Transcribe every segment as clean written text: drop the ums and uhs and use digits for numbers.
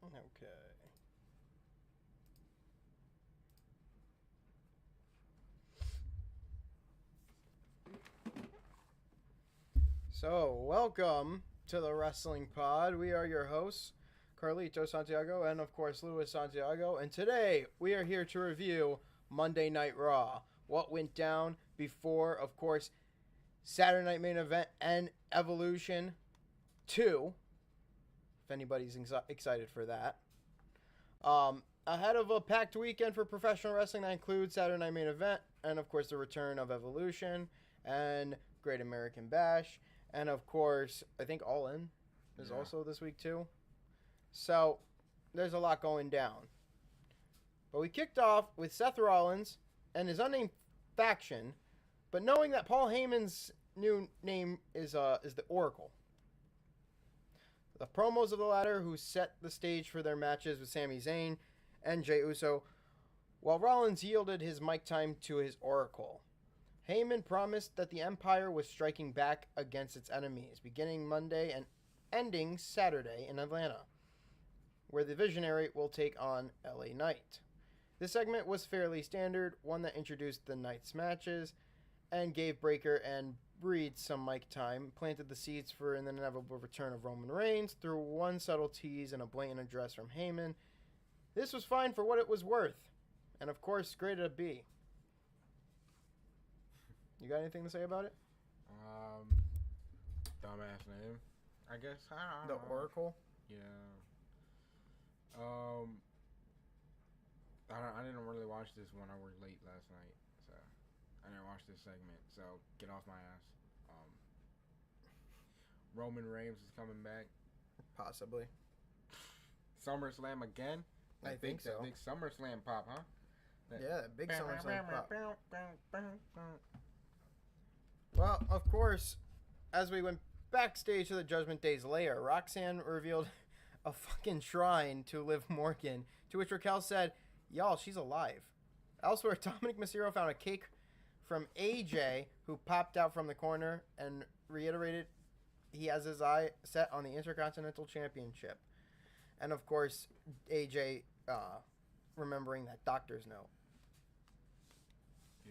Okay. So, welcome to the Wrestling Pod. We are your hosts, Carlito Santiago and, of course, Luis Santiago. And today, we are here to review Monday Night Raw. What went down before, of course, Saturday Night Main Event and Evolution 2. If anybody's excited for that. Ahead of a packed weekend for professional wrestling that includes Saturday Night Main Event and, of course, the return of Evolution and Great American Bash. And, of course, I think All In is also this week, too. So, there's a lot going down. But we kicked off with Seth Rollins and his unnamed faction, but knowing that Paul Heyman's new name is the Oracle. The promos of the latter, who set the stage for their matches with Sami Zayn and Jey Uso, while Rollins yielded his mic time to his Oracle. Heyman promised that the Empire was striking back against its enemies, beginning Monday and ending Saturday in Atlanta, where the Visionary will take on LA Knight. This segment was fairly standard, one that introduced the Knight's matches and gave Breakker and Breed some mic time, planted the seeds for an inevitable return of Roman Reigns through one subtle tease and a blatant address from Heyman. This was fine for what it was worth, and of course, graded a B. You got anything to say about it? Dumbass name, I guess. The I don't know. Oracle? Yeah. I didn't really watch this one. I worked late last night, so I didn't watch this segment. So get off my ass. Roman Reigns is coming back. Possibly. SummerSlam again. I think so. Big SummerSlam pop, huh? Yeah, that big SummerSlam pop. Well, of course, as we went backstage to the Judgment Day's lair, Roxanne revealed a fucking shrine to Liv Morgan, to which Raquel said, "Y'all, she's alive." Elsewhere, Dominic Mysterio found a cake from AJ, who popped out from the corner and reiterated he has his eye set on the Intercontinental Championship. And, of course, AJ remembering that doctor's note,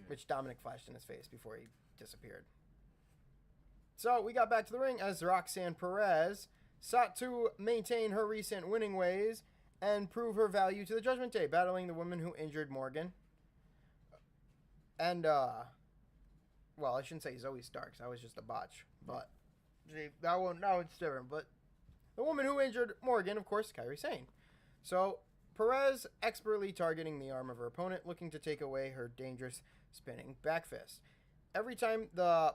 which Dominic flashed in his face before he disappeared. So, we got back to the ring as Roxanne Perez sought to maintain her recent winning ways and prove her value to the Judgment Day, battling the woman who injured Morgan. And, well, I shouldn't say Zoe Starks. That was just a botch. But, now it's different. But the woman who injured Morgan, of course, Kairi Sane. So, Perez expertly targeting the arm of her opponent, looking to take away her dangerous spinning back fist. Every time the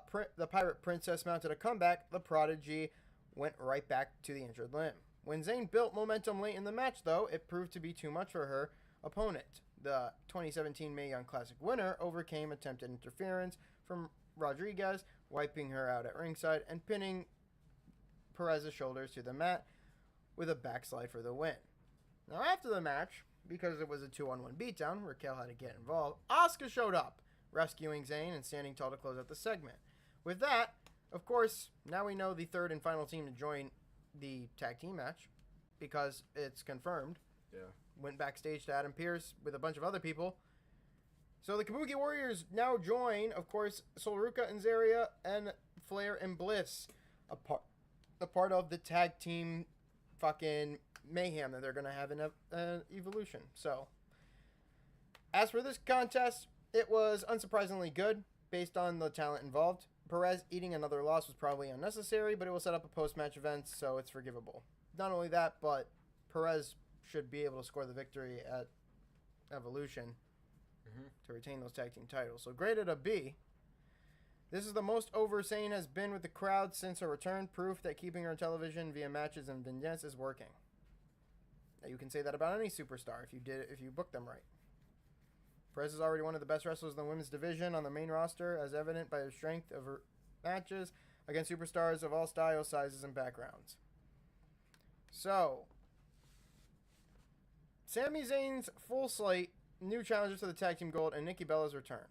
Pirate Princess mounted a comeback, the Prodigy went right back to the injured limb. When Zayn built momentum late in the match, though, it proved to be too much for her opponent. The 2017 Mae Young Classic winner overcame attempted interference from Rodriguez, wiping her out at ringside and pinning Perez's shoulders to the mat with a backslide for the win. Now, after the match, because it was a 2-on-1 beatdown, Raquel had to get involved, Asuka showed up, rescuing Zayn and standing tall to close out the segment. With that, of course, now we know the third and final team to join the tag team match, because it's confirmed. Yeah. Went backstage to Adam Pearce with a bunch of other people. So the Kabuki Warriors now join, of course, Sol Ruca and Zaria and Flair and Bliss, a part of the tag team fucking mayhem that they're going to have in Evolution. So, as for this contest, it was unsurprisingly good based on the talent involved. Perez eating another loss was probably unnecessary, but it will set up a post-match event, so it's forgivable. Not only that, but Perez should be able to score the victory at Evolution to retain those tag team titles. So graded a B. This is the most over Zayn has been with the crowd since her return, proof that keeping her on television via matches and vignettes is working. Now, you can say that about any superstar if you book them right. Perez is already one of the best wrestlers in the women's division on the main roster, as evident by the strength of her matches against superstars of all styles, sizes, and backgrounds. So, Sami Zayn's full slate, new challengers to the Tag Team Gold, and Nikki Bella's return.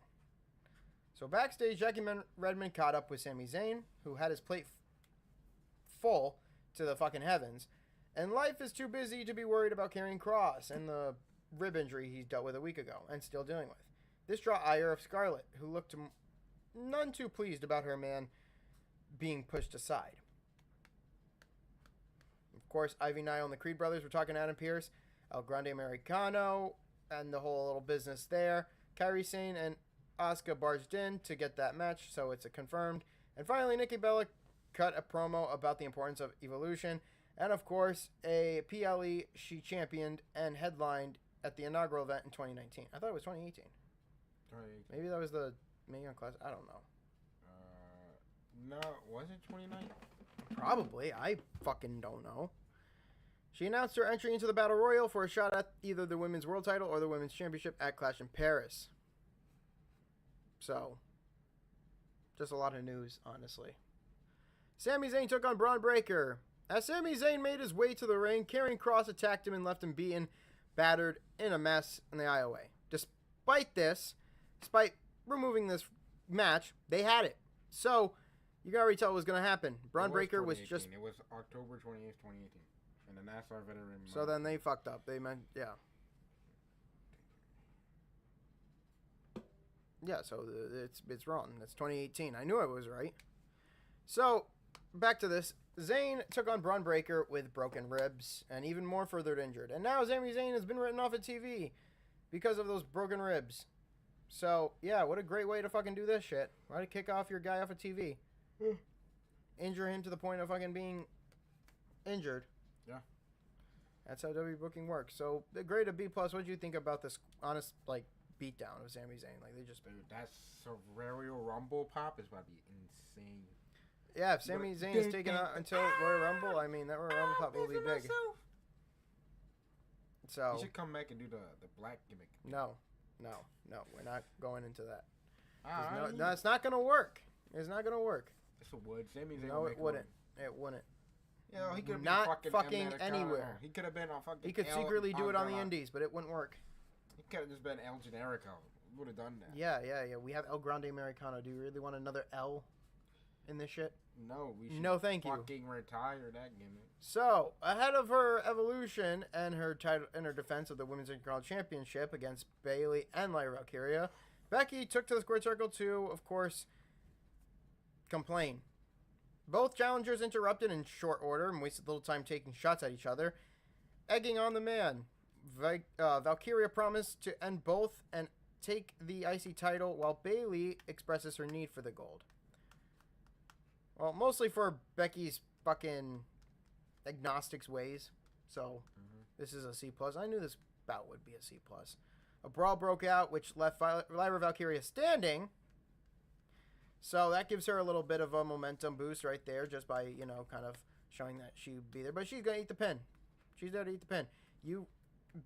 So backstage, Jackie Redmond caught up with Sami Zayn, who had his plate full to the fucking heavens, And life is too busy to be worried about carrying Cross and the rib injury he dealt with a week ago and still dealing with. This drew ire of Scarlett, who looked none too pleased about her man being pushed aside. Of course, Ivy Nile and the Creed brothers were talking to Adam Pearce, El Grande Americano, and the whole little business there. Kairi Sane and Asuka barged in to get that match, so it's a confirmed. And finally, Nikki Bella cut a promo about the importance of Evolution. And of course, a PLE she championed and headlined at the inaugural event in 2019. I thought it was 2018. 2018. Maybe that was the Mania class. I don't know. No, was it 2019? Probably. I fucking don't know. She announced her entry into the Battle Royal for a shot at either the Women's World Title or the Women's Championship at Clash in Paris. So, just a lot of news, honestly. Sami Zayn took on Braun Breaker. As Sami Zayn made his way to the ring, Karrion Kross attacked him and left him beaten, battered, in a mess in the IOA. Despite removing this match, they had it. So, you can already tell what was going to happen. Braun Breaker was just... It was October 28th, 2018. And the NASCAR veteran... So then they fucked up. They meant... Yeah. Yeah, so it's wrong. It's 2018. I knew I was right. So, back to this. Zayn took on Braun Breaker with broken ribs and even more further injured. And now Sami Zayn has been written off of TV because of those broken ribs. So, yeah, what a great way to fucking do this shit. Why to kick off your guy off of TV? Injure him to the point of fucking being injured. Yeah. That's how WWE booking works. So, the grade of B+, what do you think about this honest, like, beatdown of Sami Zayn? Like, they just... Dude, that Royal Rumble pop is about to be insane. Yeah, if Sami Zayn is taken out until Royal Rumble, I mean, that Royal Rumble pop will be big. So... You should come back and do the black gimmick. No, we're not going into that. No, it's not going to work. It's not going to work. Yes, it would. Sami Zayn No, it wouldn't. It wouldn't. You know, he could not been fucking anywhere. He could have been on fucking... He could secretly do it on the indies, but it wouldn't work. He could have just been El Generico. Would have done that. Yeah. We have El Grande Americano. Do you really want another L in this shit? No, we should thank you. Fucking retire that gimmick. So, ahead of her evolution and her title and her defense of the Women's Intercontinental Championship against Bayley and Lyra Valkyria, Becky took to the squared circle to, of course, complain. Both challengers interrupted in short order and wasted little time taking shots at each other, egging on the man. Valkyria promised to end both and take the IC title while Bayley expresses her need for the gold. Well, mostly for Becky's fucking agnostics ways. So, This is a C+. I knew this bout would be a C+. A brawl broke out, which left Lyra Valkyria standing. So that gives her a little bit of a momentum boost right there, just by, kind of showing that she would be there. But she's going to eat the pin. She's there to eat the pin.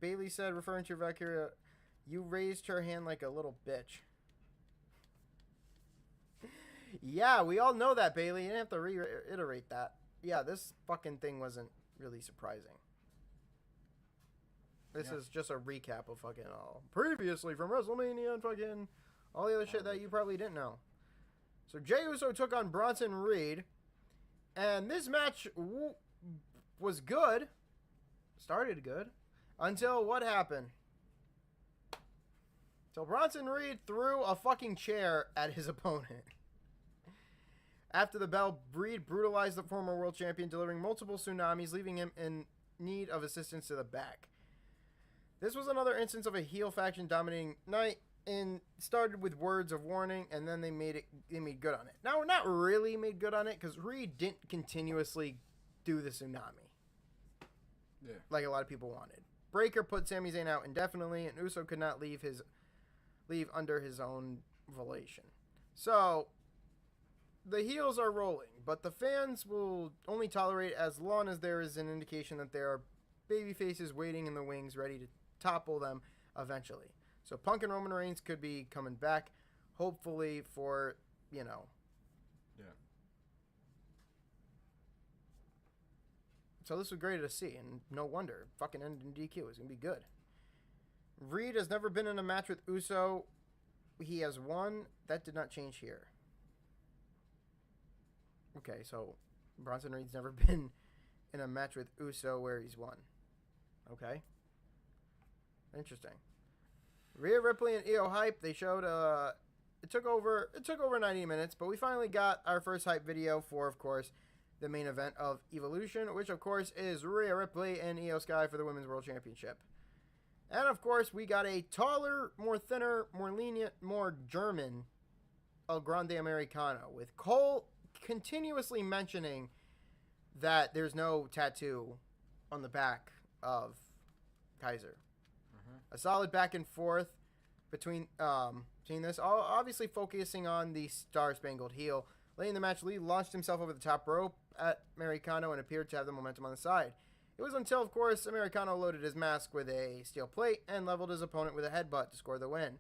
Bayley said, referring to Valkyria, you raised her hand like a little bitch. Yeah, we all know that, Bayley. You didn't have to reiterate that. Yeah, this fucking thing wasn't really surprising. This is just a recap of fucking previously from WrestleMania and fucking all the other shit that you probably didn't know. So Jey Uso took on Bronson Reed, and this match was good. Started good. Until what happened? So Bronson Reed threw a fucking chair at his opponent. After the bell, Reed brutalized the former world champion, delivering multiple tsunamis, leaving him in need of assistance to the back. This was another instance of a heel faction dominating night, and started with words of warning, and then they made good on it. Now, not really made good on it, because Reed didn't continuously do the tsunami. Yeah. Like a lot of people wanted. Breaker put Sami Zayn out indefinitely, and Uso could not leave under his own volition. So, the heels are rolling, but the fans will only tolerate as long as there is an indication that there are baby faces waiting in the wings ready to topple them eventually. So Punk and Roman Reigns could be coming back, hopefully for, Yeah. So this was great to see, and no wonder. Fucking ended in DQ. It's going to be good. Reed has never been in a match with Uso. He has won. That did not change here. Okay, so Bronson Reed's never been in a match with Uso where he's won. Okay. Interesting. Rhea Ripley and Io hype. They showed it took over 90 minutes, but we finally got our first hype video for, of course, the main event of Evolution, which of course is Rhea Ripley and Io Sky for the Women's World Championship. And of course, we got a taller, more thinner, more lenient, more German El Grande Americano, with Cole continuously mentioning that there's no tattoo on the back of Kaiser. A solid back and forth between this, obviously focusing on the Star-Spangled Heel. Late in the match, Lee launched himself over the top rope at Americano and appeared to have the momentum on the side. It was until, of course, Americano loaded his mask with a steel plate and leveled his opponent with a headbutt to score the win,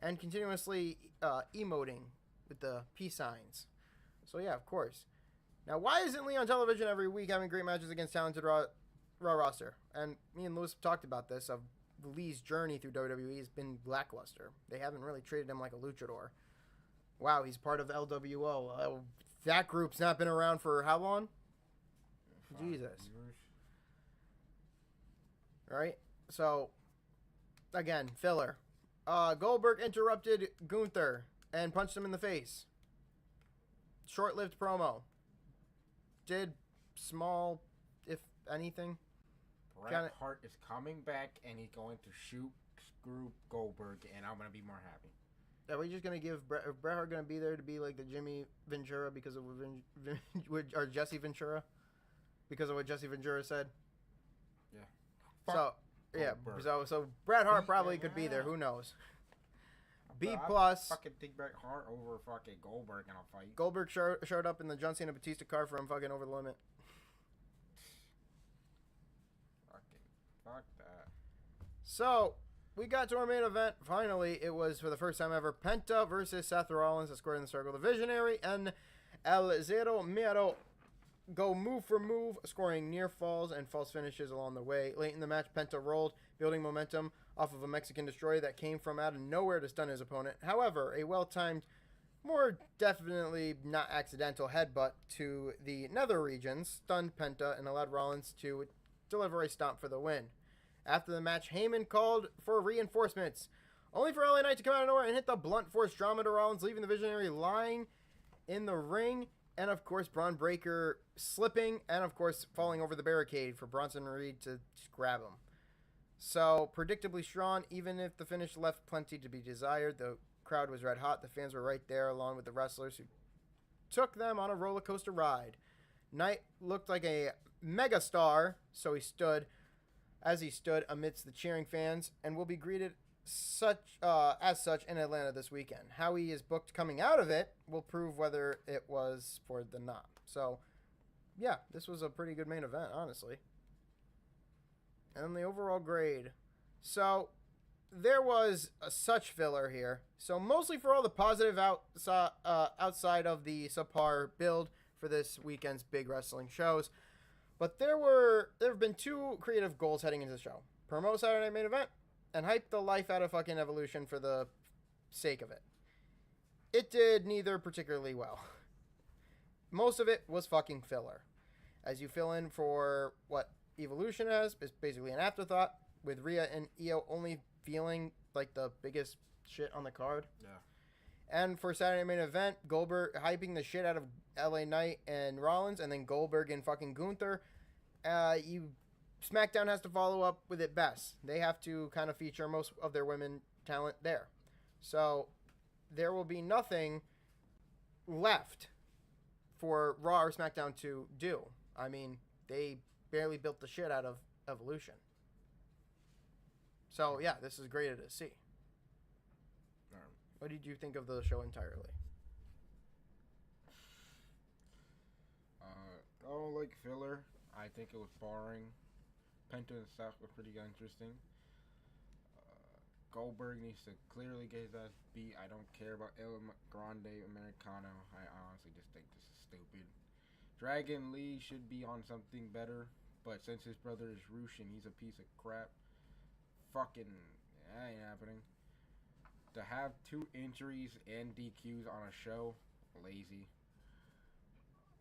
and continuously emoting with the peace signs. So yeah, of course. Now, why isn't Lee on television every week having great matches against talented Raw roster? And me and Lewis talked about this, of Lee's journey through WWE has been lackluster. They haven't really treated him like a luchador. Wow, he's part of LWO. That group's not been around for how long? Jesus. Years. Right? So, again, filler. Goldberg interrupted Gunther and punched him in the face. Short-lived promo. Did small, if anything. Bret Hart is coming back, and he's going to screw Goldberg, and I'm going to be more happy. Are we just going to give Bret Hart going to be there to be like the Jimmy Ventura because of or Jesse Ventura? Because of what Jesse Ventura said? Yeah. So, yeah. So Bret Hart probably could be there. Who knows? B+. Fucking take Bret Hart over fucking Goldberg in a fight. Goldberg showed up in the John Cena Batista car from fucking Over the Limit. Fuck that. So, we got to our main event. Finally, it was for the first time ever Penta versus Seth Rollins, a square in the circle. The Visionary and El Zero Miedo go move for move, scoring near falls and false finishes along the way. Late in the match, Penta rolled, building momentum off of a Mexican destroyer that came from out of nowhere to stun his opponent. However, a well-timed, more definitely not accidental headbutt to the nether regions stunned Penta and allowed Rollins to deliver a stomp for the win. After the match, Heyman called for reinforcements, only for LA Knight to come out of nowhere and hit the blunt force drama to Rollins, leaving the Visionary lying in the ring, and of course Braun Breaker slipping, and of course falling over the barricade for Bronson Reed to grab him. So, predictably strong, even if the finish left plenty to be desired. The crowd was red hot, the fans were right there along with the wrestlers who took them on a roller coaster ride. Knight looked like a megastar, so he stood amidst the cheering fans, and will be greeted as such in Atlanta this weekend. How he is booked coming out of it will prove whether it was for the not. So, yeah, this was a pretty good main event, honestly. And the overall grade. So, there was such filler here. So, mostly for all the positive outside of the subpar build for this weekend's big wrestling shows. But there have been two creative goals heading into the show. Promote Saturday Night Main Event and hype the life out of fucking Evolution for the sake of it. It did neither particularly well. Most of it was fucking filler. As you fill in for what Evolution is basically an afterthought, with Rhea and Io only feeling like the biggest shit on the card. Yeah. And for Saturday Main Event, Goldberg hyping the shit out of LA Knight and Rollins, and then Goldberg and fucking Gunther. SmackDown has to follow up with it best. They have to kind of feature most of their women talent there. So there will be nothing left for Raw or SmackDown to do. I mean, they barely built the shit out of Evolution. So yeah, this is great to see. What did you think of the show entirely? I don't like filler. I think it was boring. Penta and Seth were pretty interesting. Goldberg needs to clearly get his ass beat. I don't care about El Grande Americano. I honestly just think this is stupid. Dragon Lee should be on something better, but since his brother is Roosh and he's a piece of crap, fucking, that ain't happening. To have 2 injuries and DQs on a show, lazy.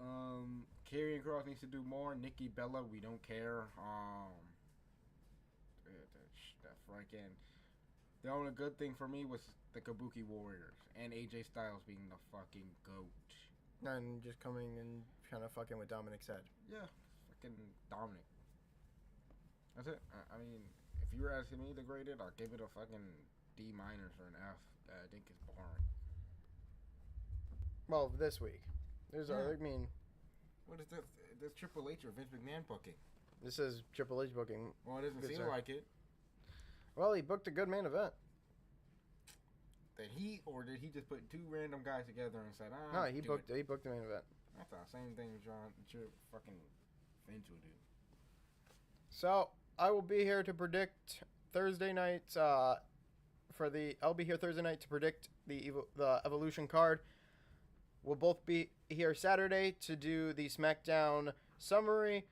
Karrion Kross needs to do more. Nikki Bella, we don't care. The only good thing for me was the Kabuki Warriors and AJ Styles being the fucking GOAT. And just coming and kind of fucking with Dominic's head. Yeah, fucking Dominic. That's it. I mean, if you were asking me to grade it, I'll give it a fucking D- or an F. I think it's boring. Well, this week. There's Yeah. I mean, What is this? This Triple H or Vince McMahon booking? this is Triple H booking. Well, it doesn't Good, seem sir. like it. Well, he booked a good main event. That he ordered, he just put two random guys together and said, No, he do booked it. he booked the main event. That's the same thing fucking Vince would do. So I will be here to predict Thursday night. I'll be here Thursday night to predict the Evolution card. We'll both be here Saturday to do the SmackDown summary,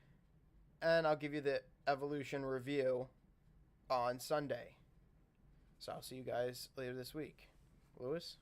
and I'll give you the Evolution review on Sunday. So I'll see you guys later this week. Lewis?